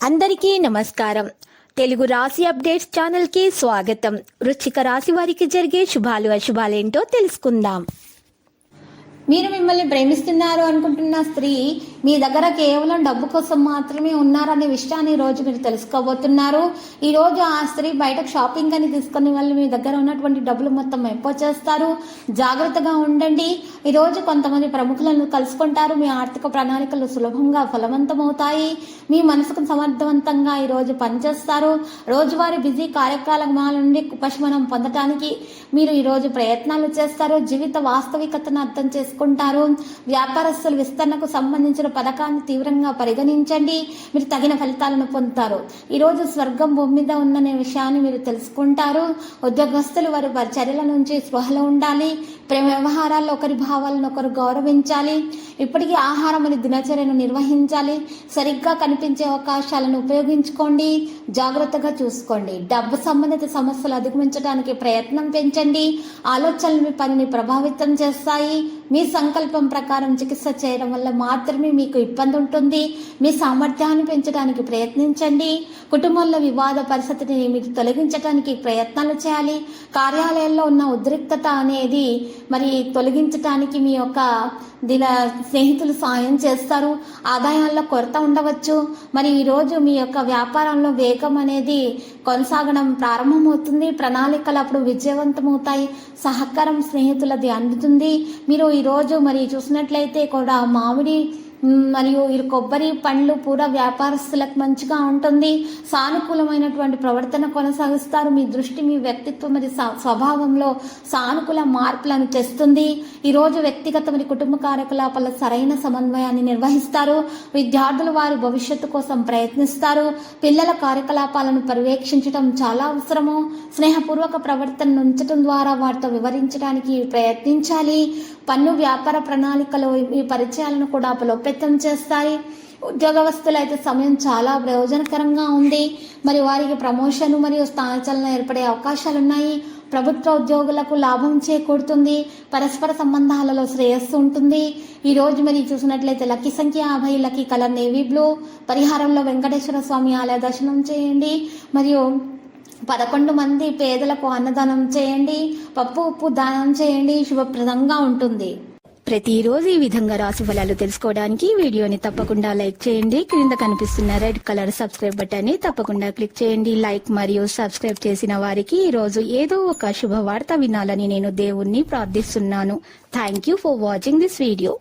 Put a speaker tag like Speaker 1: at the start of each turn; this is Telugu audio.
Speaker 1: అందరికీ నమస్కారం. తెలుగు రాశి అప్డేట్స్ ఛానల్ కి స్వాగతం. వృశ్చిక రాశి వారికి జరిగే శుభాలు అశుభాలేంటో తెలుసుకుందాం. మీరు మిమ్మల్ని ప్రేమిస్తున్నారు అనుకుంటున్న స్త్రీ మీ దగ్గర కేవలం డబ్బు కోసం మాత్రమే ఉన్నారనే విషయాన్ని ఈ రోజు మీరు తెలుసుకోబోతున్నారు. ఈ రోజు ఆ స్త్రీ బయటకు షాపింగ్ అని తీసుకుని వాళ్ళు మీ దగ్గర ఉన్నటువంటి డబ్బులు మొత్తం చేస్తారు. జాగ్రత్తగా ఉండండి. ఈ రోజు కొంతమంది ప్రముఖులను కలుసుకుంటారు. మీ ఆర్థిక ప్రణాళికలు సులభంగా ఫలవంతమవుతాయి. మీ మనసుకు సమర్థవంతంగా ఈ రోజు పనిచేస్తారు. రోజువారీ బిజీ కార్యక్రమాల నుండి ఉపశమనం పొందడానికి మీరు ఈ రోజు ప్రయత్నాలు చేస్తారు. జీవిత వాస్తవికతను అర్థం చేసుకుంటారు. వ్యాపారస్తుల విస్తరణకు సంబంధించిన పథకాన్ని తీవ్రంగా పరిగణించండి. మీరు తగిన ఫలితాలను పొందుతారు. ఈ రోజు స్వర్గం భూమి మీద ఉందనే విషయాన్ని మీరు తెలుసుకుంటారు. ఉద్యోగస్తులు వారి చర్యల నుంచి స్పృహలో ఉండాలి. ప్రేమ వ్యవహారాల్లో ఒకరి భావాలను ఒకరు గౌరవించాలి. ఇప్పటికీ ఆహారం అని దినచర్యను నిర్వహించాలి. సరిగ్గా కనిపించే అవకాశాలను ఉపయోగించుకోండి. జాగ్రత్తగా చూసుకోండి. డబ్బు సంబంధిత సమస్యలు అధిగమించడానికి ప్రయత్నం పెంచండి. ఆలోచనలు మీ పనిని ప్రభావితం చేస్తాయి. మీ సంకల్పం ప్రకారం చికిత్స చేయడం వల్ల మాత్రమే మీకు ఇబ్బంది ఉంటుంది. మీ సామర్థ్యాన్ని పెంచడానికి ప్రయత్నించండి. కుటుంబంలో వివాద పరిస్థితిని మీరు తొలగించడానికి ప్రయత్నాలు చేయాలి. కార్యాలయంలో ఉన్న ఉద్రిక్తత అనేది మరి తొలగించడానికి మీ యొక్క స్నేహితులు సాయం చేస్తారు. ఆదాయాల్లో కొరత ఉండవచ్చు. మరి ఈరోజు మీ యొక్క వ్యాపారంలో వేగం అనేది కొనసాగడం ప్రారంభమవుతుంది. ప్రణాళికలు అప్పుడు విజయవంతమవుతాయి. సహకారం స్నేహితులది అందుతుంది. మీరు ఈరోజు మరి చూసినట్లయితే కూడా మామిడి మరియు కొబ్బరి పండ్లు పూర వ్యాపారస్తులకు మంచిగా ఉంటుంది. సానుకూలమైనటువంటి ప్రవర్తన కొనసాగిస్తారు. మీ దృష్టి మీ వ్యక్తిత్వం మరి స్వభావంలో సానుకూల మార్పులను తెస్తుంది. ఈరోజు వ్యక్తిగత మరి కుటుంబ కార్యకలాపాల సరైన సమన్వయాన్ని నిర్వహిస్తారు. విద్యార్థులు వారి భవిష్యత్తు కోసం ప్రయత్నిస్తారు. పిల్లల కార్యకలాపాలను పర్యవేక్షించడం చాలా అవసరము. స్నేహపూర్వక ప్రవర్తనను ఉంచడం ద్వారా వారితో వివరించడానికి ప్రయత్నించాలి. పన్ను వ్యాపార ప్రణాళికలు ఈ పరిచయాలను కూడా బలోపేతం చేస్తాయి. ఉద్యోగస్తులు అయితే సమయం చాలా ప్రయోజనకరంగా ఉంది. మరి వారికి ప్రమోషన్ మరియు స్థానచలనం ఏర్పడే అవకాశాలు ఉన్నాయి. ప్రభుత్వ ఉద్యోగులకు లాభం చేకూరుతుంది. పరస్పర సంబంధాలలో శ్రేయస్సు ఉంటుంది. ఈ రోజు మరి చూసినట్లయితే లక్కీ సంఖ్య 50, లక్కీ కలర్ నేవీ బ్లూ. పరిహారంలో వెంకటేశ్వర స్వామి ఆలయ దర్శనం చేయండి. మరియు 11 మంది పేదలకు అన్నదానం చేయండి. పప్పు ఉప్పు దానం చేయండి. శుభప్రదంగా ఉంటుంది. ప్రతిరోజు ఈ విధంగా రాశి ఫలాలు తెలుసుకోవడానికి వీడియోని తప్పకుండా లైక్ చేయండి. క్రింద కనిపిస్తున్న రెడ్ కలర్ సబ్స్క్రైబ్ బటన్ ని తప్పకుండా క్లిక్ చేయండి. లైక్ మరియు సబ్స్క్రైబ్ చేసిన వారికి ఈ రోజు ఏదో ఒక శుభవార్త వినాలని నేను దేవుణ్ణి ప్రార్థిస్తున్నాను. Thank you for watching this video.